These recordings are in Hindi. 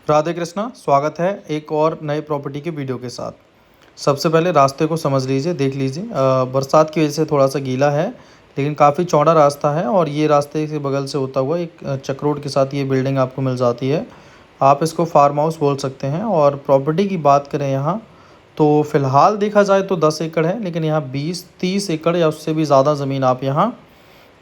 राधे कृष्णा, स्वागत है एक और नए प्रॉपर्टी के वीडियो के साथ। सबसे पहले रास्ते को समझ लीजिए, देख लीजिए। बरसात की वजह से थोड़ा सा गीला है, लेकिन काफ़ी चौड़ा रास्ता है और ये रास्ते के बगल से होता हुआ एक चक रोड के साथ ये बिल्डिंग आपको मिल जाती है। आप इसको फार्म हाउस बोल सकते हैं। और प्रॉपर्टी की बात करें यहाँ, तो फ़िलहाल देखा जाए तो 10 एकड़ है, लेकिन यहाँ 20-30 एकड़ या उससे भी ज़्यादा ज़मीन आप यहाँ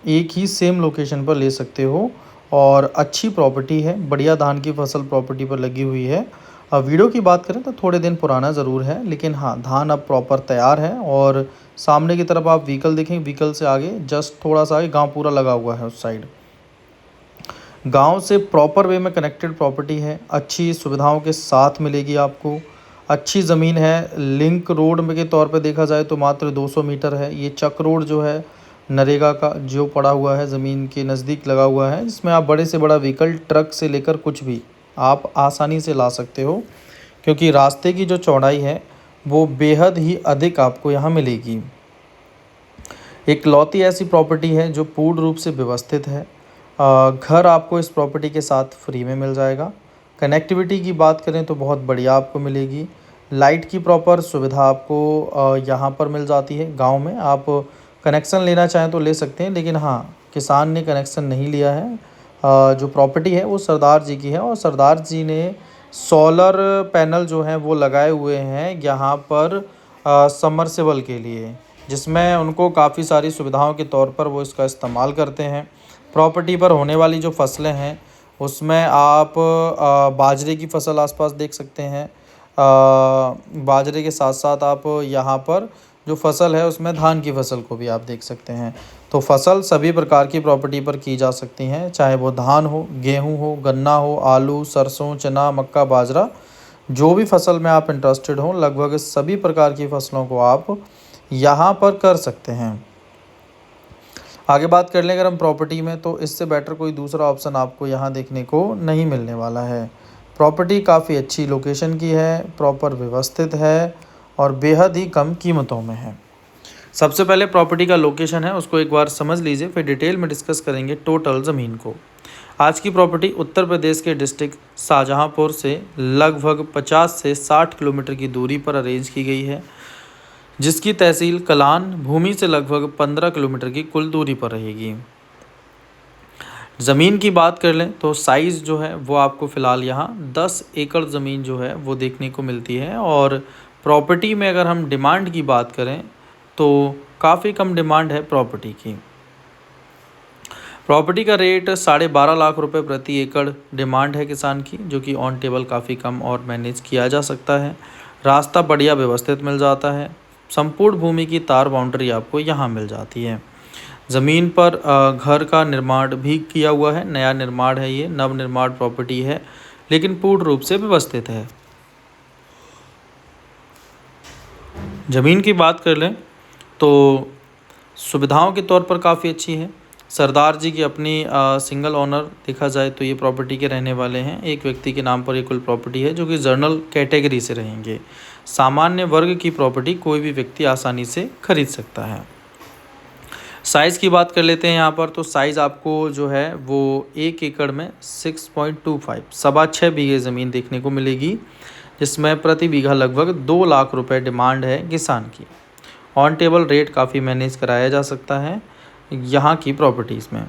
एक ही सेम लोकेशन पर ले सकते हो। और अच्छी प्रॉपर्टी है, बढ़िया धान की फसल प्रॉपर्टी पर लगी हुई है। अब वीडियो की बात करें तो थोड़े दिन पुराना ज़रूर है, लेकिन हाँ, धान अब प्रॉपर तैयार है। और सामने की तरफ आप व्हीकल देखें, व्हीकल से आगे जस्ट थोड़ा सा आगे गांव पूरा लगा हुआ है उस साइड। गांव से प्रॉपर वे में कनेक्टेड प्रॉपर्टी है, अच्छी सुविधाओं के साथ मिलेगी आपको। अच्छी ज़मीन है, लिंक रोड में के तौर पे देखा जाए तो मात्र 200 मीटर है। ये चक रोड जो है नरेगा का जो पड़ा हुआ है ज़मीन के नज़दीक लगा हुआ है, जिसमें आप बड़े से बड़ा व्हीकल ट्रक से लेकर कुछ भी आप आसानी से ला सकते हो, क्योंकि रास्ते की जो चौड़ाई है वो बेहद ही अधिक आपको यहाँ मिलेगी। एक लौती ऐसी प्रॉपर्टी है जो पूर्ण रूप से व्यवस्थित है। घर आपको इस प्रॉपर्टी के साथ फ्री में मिल जाएगा। कनेक्टिविटी की बात करें तो बहुत बढ़िया आपको मिलेगी। लाइट की प्रॉपर सुविधा आपको यहाँ पर मिल जाती है। गांव में आप कनेक्शन लेना चाहें तो ले सकते हैं, लेकिन हाँ, किसान ने कनेक्शन नहीं लिया है। जो प्रॉपर्टी है वो सरदार जी की है, और सरदार जी ने सोलर पैनल जो हैं वो लगाए हुए हैं यहाँ पर सबमर्सिबल के लिए, जिसमें उनको काफ़ी सारी सुविधाओं के तौर पर वो इसका इस्तेमाल करते हैं। प्रॉपर्टी पर होने वाली जो फसलें हैं उसमें आप बाजरे की फसल आसपास देख सकते हैं। बाजरे के साथ साथ आप यहाँ पर जो फसल है उसमें धान की फसल को भी आप देख सकते हैं। तो फसल सभी प्रकार की प्रॉपर्टी पर की जा सकती हैं, चाहे वो धान हो, गेहूँ हो, गन्ना हो, आलू, सरसों, चना, मक्का, बाजरा, जो भी फसल में आप इंटरेस्टेड हो, लगभग सभी प्रकार की फसलों को आप यहाँ पर कर सकते हैं। आगे बात कर लें अगर हम प्रॉपर्टी में, तो इससे बेटर कोई दूसरा ऑप्शन आपको यहाँ देखने को नहीं मिलने वाला है। प्रॉपर्टी काफ़ी अच्छी लोकेशन की है, प्रॉपर व्यवस्थित है और बेहद ही कम कीमतों में है। सबसे पहले प्रॉपर्टी का लोकेशन है उसको एक बार समझ लीजिए, फिर डिटेल में डिस्कस करेंगे टोटल ज़मीन को। आज की प्रॉपर्टी उत्तर प्रदेश के डिस्ट्रिक्ट शाहजहाँपुर से लगभग 50 से 60 किलोमीटर की दूरी पर अरेंज की गई है, जिसकी तहसील कलान भूमि से लगभग 15 किलोमीटर की कुल दूरी पर रहेगी। ज़मीन की बात कर लें तो साइज़ जो है वो आपको फ़िलहाल यहाँ 10 एकड़ ज़मीन जो है वो देखने को मिलती है। और प्रॉपर्टी में अगर हम डिमांड की बात करें तो काफ़ी कम डिमांड है प्रॉपर्टी की। प्रॉपर्टी का रेट 12.5 लाख रुपए प्रति एकड़ डिमांड है किसान की, जो कि ऑन टेबल काफ़ी कम और मैनेज किया जा सकता है। रास्ता बढ़िया व्यवस्थित मिल जाता है। संपूर्ण भूमि की तार बाउंड्री आपको यहाँ मिल जाती है। ज़मीन पर घर का निर्माण भी किया हुआ है, नया निर्माण है, ये नवनिर्माण प्रॉपर्टी है, लेकिन पूर्ण रूप से व्यवस्थित है। ज़मीन की बात कर लें तो सुविधाओं के तौर पर काफ़ी अच्छी है। सरदार जी की अपनी सिंगल ओनर देखा जाए तो ये प्रॉपर्टी के रहने वाले हैं। एक व्यक्ति के नाम पर ये कुल प्रॉपर्टी है, जो कि जर्नल कैटेगरी से रहेंगे। सामान्य वर्ग की प्रॉपर्टी कोई भी व्यक्ति आसानी से खरीद सकता है। साइज़ की बात कर लेते हैं यहाँ पर, तो साइज़ आपको जो है वो 1 एकड़ में 6.25 6.25 बीघे ज़मीन देखने को मिलेगी, जिसमें प्रति बीघा लगभग 2 लाख रुपए डिमांड है किसान की। ऑन टेबल रेट काफ़ी मैनेज कराया जा सकता है यहाँ की प्रॉपर्टीज़ में।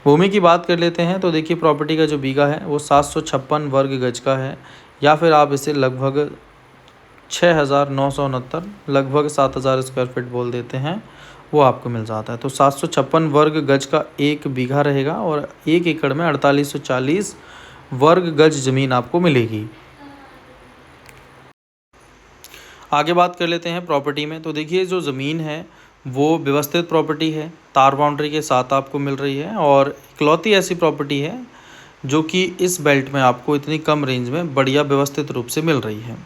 भूमि की बात कर लेते हैं तो देखिए, प्रॉपर्टी का जो बीघा है वो 756 वर्ग गज का है, या फिर आप इसे लगभग 6,969 लगभग 7,000 स्क्वायर फीट बोल देते हैं, वो आपको मिल जाता है। तो 756 वर्ग गज का एक बीघा रहेगा और 1 एकड़ में 4840 वर्ग गज ज़मीन आपको मिलेगी। आगे बात कर लेते हैं प्रॉपर्टी में, तो देखिए जो ज़मीन है वो व्यवस्थित प्रॉपर्टी है, तार बाउंड्री के साथ आपको मिल रही है, और इकलौती ऐसी प्रॉपर्टी है जो कि इस बेल्ट में आपको इतनी कम रेंज में बढ़िया व्यवस्थित रूप से मिल रही है।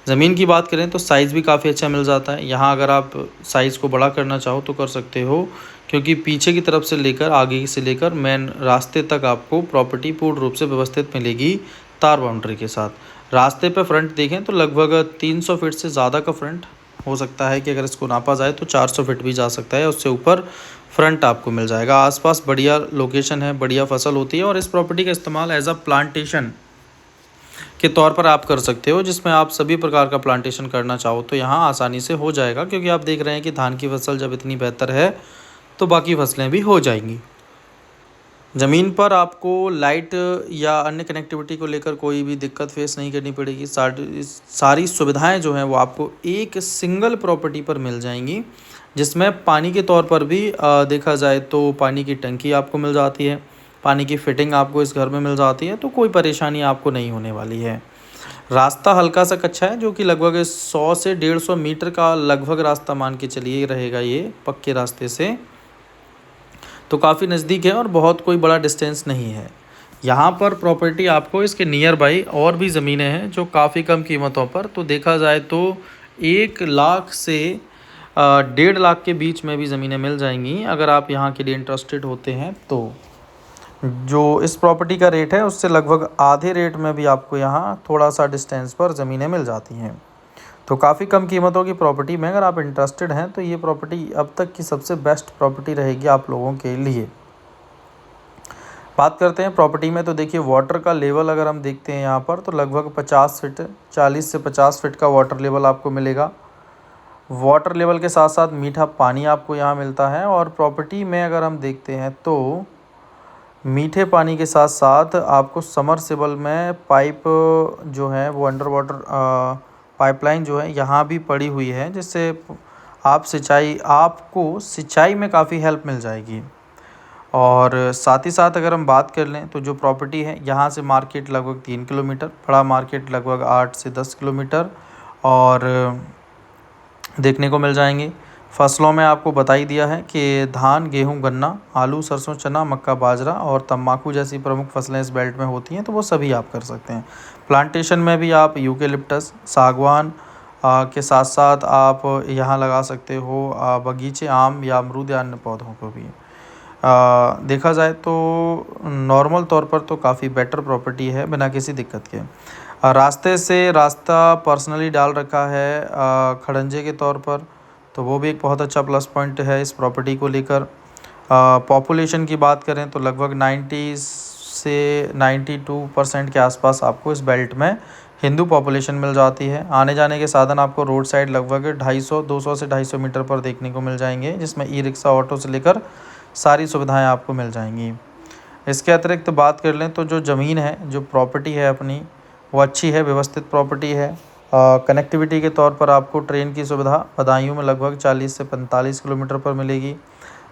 ज़मीन की बात करें तो साइज़ भी काफ़ी अच्छा मिल जाता है। यहाँ अगर आप साइज़ को बड़ा करना चाहो तो कर सकते हो, क्योंकि पीछे की तरफ से लेकर आगे से लेकर मेन रास्ते तक आपको प्रॉपर्टी पूर्ण रूप से व्यवस्थित मिलेगी तार बाउंड्री के साथ। रास्ते पे फ्रंट देखें तो लगभग 300 फीट से ज़्यादा का फ्रंट हो सकता है, कि अगर इसको नापा जाए तो 400 फीट भी जा सकता है, उससे ऊपर फ्रंट आपको मिल जाएगा। आसपास बढ़िया लोकेशन है, बढ़िया फसल होती है, और इस प्रॉपर्टी का इस्तेमाल एज अ प्लांटेशन के तौर पर आप कर सकते हो, जिसमें आप सभी प्रकार का प्लांटेशन करना चाहो तो यहाँ आसानी से हो जाएगा, क्योंकि आप देख रहे हैं कि धान की फसल जब इतनी बेहतर है तो बाकी फसलें भी हो जाएंगी। ज़मीन पर आपको लाइट या अन्य कनेक्टिविटी को लेकर कोई भी दिक्कत फेस नहीं करनी पड़ेगी। सारी सुविधाएं जो हैं वो आपको एक सिंगल प्रॉपर्टी पर मिल जाएंगी, जिसमें पानी के तौर पर भी देखा जाए तो पानी की टंकी आपको मिल जाती है, पानी की फिटिंग आपको इस घर में मिल जाती है, तो कोई परेशानी आपको नहीं होने वाली है। रास्ता हल्का सा कच्चा है, जो कि लगभग 100 से 150 मीटर का लगभग रास्ता मान के चलिए रहेगा ये पक्के रास्ते से, तो काफ़ी नज़दीक है और बहुत कोई बड़ा डिस्टेंस नहीं है। यहाँ पर प्रॉपर्टी आपको इसके नियर बाई और भी ज़मीनें हैं जो काफ़ी कम कीमतों पर, तो देखा जाए तो 1 लाख से 1.5 लाख के बीच में भी ज़मीनें मिल जाएंगी अगर आप यहाँ के लिए इंटरेस्टेड होते हैं तो। जो इस प्रॉपर्टी का रेट है उससे लगभग आधे रेट में भी आपको यहाँ थोड़ा सा डिस्टेंस पर ज़मीनें मिल जाती हैं, तो काफ़ी कम कीमतों की प्रॉपर्टी में अगर आप इंटरेस्टेड हैं तो ये प्रॉपर्टी अब तक की सबसे बेस्ट प्रॉपर्टी रहेगी आप लोगों के लिए। बात करते हैं प्रॉपर्टी में, तो देखिए वाटर का लेवल अगर हम देखते हैं यहाँ पर तो लगभग 50 फीट 40 से 50 फीट का वाटर लेवल आपको मिलेगा। वाटर लेवल के साथ साथ मीठा पानी आपको यहाँ मिलता है, और प्रॉपर्टी में अगर हम देखते हैं तो मीठे पानी के साथ साथ आपको समरसेबल में पाइप जो है वो अंडर वाटर पाइपलाइन जो है यहाँ भी पड़ी हुई है, जिससे आपको सिंचाई में काफ़ी हेल्प मिल जाएगी। और साथ ही साथ अगर हम बात कर लें तो जो प्रॉपर्टी है यहाँ से मार्केट लगभग 3 किलोमीटर, बड़ा मार्केट लगभग 8 से 10 किलोमीटर और देखने को मिल जाएंगे। फसलों में आपको बता ही दिया है कि धान, गेहूं, गन्ना, आलू, सरसों, चना, मक्का, बाजरा और तंबाकू जैसी प्रमुख फसलें इस बेल्ट में होती हैं, तो वो सभी आप कर सकते हैं। प्लांटेशन में भी आप यूकेलिप्टस, सागवान के साथ साथ आप यहाँ लगा सकते हो बगीचे आम या अमरूद या अन्य पौधों को भी। देखा जाए तो नॉर्मल तौर पर तो काफ़ी बेटर प्रॉपर्टी है बिना किसी दिक्कत के। रास्ता पर्सनली डाल रखा है खड़ंजे के तौर पर, तो वो भी एक बहुत अच्छा प्लस पॉइंट है इस प्रॉपर्टी को लेकर। पॉपुलेशन की बात करें तो लगभग 90 से 92% के आसपास आपको इस बेल्ट में हिंदू पॉपुलेशन मिल जाती है। आने जाने के साधन आपको रोड साइड लगभग 200 से 250 मीटर पर देखने को मिल जाएंगे, जिसमें ई रिक्शा, ऑटो से लेकर सारी सुविधाएं आपको मिल जाएंगी। इसके अतिरिक्त बात कर लें तो जो ज़मीन है, जो प्रॉपर्टी है अपनी, वो अच्छी है, व्यवस्थित प्रॉपर्टी है। कनेक्टिविटी के तौर पर आपको ट्रेन की सुविधा बदायूं में लगभग 40 से 45 किलोमीटर पर मिलेगी।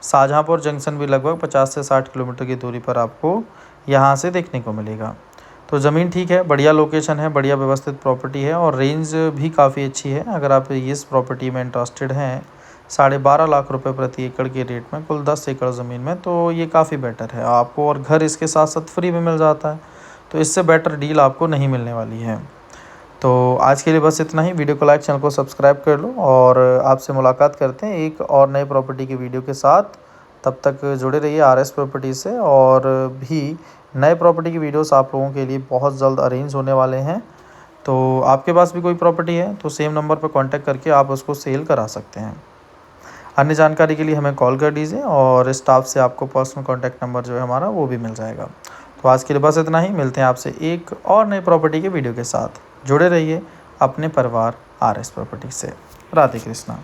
शाहजहाँपुर जंक्शन भी लगभग 50 से 60 किलोमीटर की दूरी पर आपको यहाँ से देखने को मिलेगा। तो ज़मीन ठीक है, बढ़िया लोकेशन है, बढ़िया व्यवस्थित प्रॉपर्टी है और रेंज भी काफ़ी अच्छी है। अगर आप इस प्रॉपर्टी में इंटरेस्टेड हैं 12.5 लाख रुपए प्रति एकड़ के रेट में कुल 10 एकड़ ज़मीन में, तो ये काफ़ी बेटर है आपको, और घर इसके साथ साथ फ्री में मिल जाता है, तो इससे बेटर डील आपको नहीं मिलने वाली है। तो आज के लिए बस इतना ही। वीडियो को लाइक, चैनल को सब्सक्राइब कर लो और आपसे मुलाकात करते हैं एक और नए प्रॉपर्टी की वीडियो के साथ। तब तक जुड़े रहिए RS प्रॉपर्टी से, और भी नए प्रॉपर्टी की वीडियोस आप लोगों के लिए बहुत जल्द अरेंज होने वाले हैं। तो आपके पास भी कोई प्रॉपर्टी है तो सेम नंबर पर कांटेक्ट करके आप उसको सेल करा सकते हैं। अन्य जानकारी के लिए हमें कॉल कर दीजिए और स्टाफ से आपको पर्सनल कॉन्टैक्ट नंबर जो है हमारा वो भी मिल जाएगा। तो आज के लिए बस इतना ही। मिलते हैं आपसे एक और नई प्रॉपर्टी के वीडियो के साथ। जुड़े रहिए अपने परिवार RS प्रॉपर्टी से। राधे कृष्णा।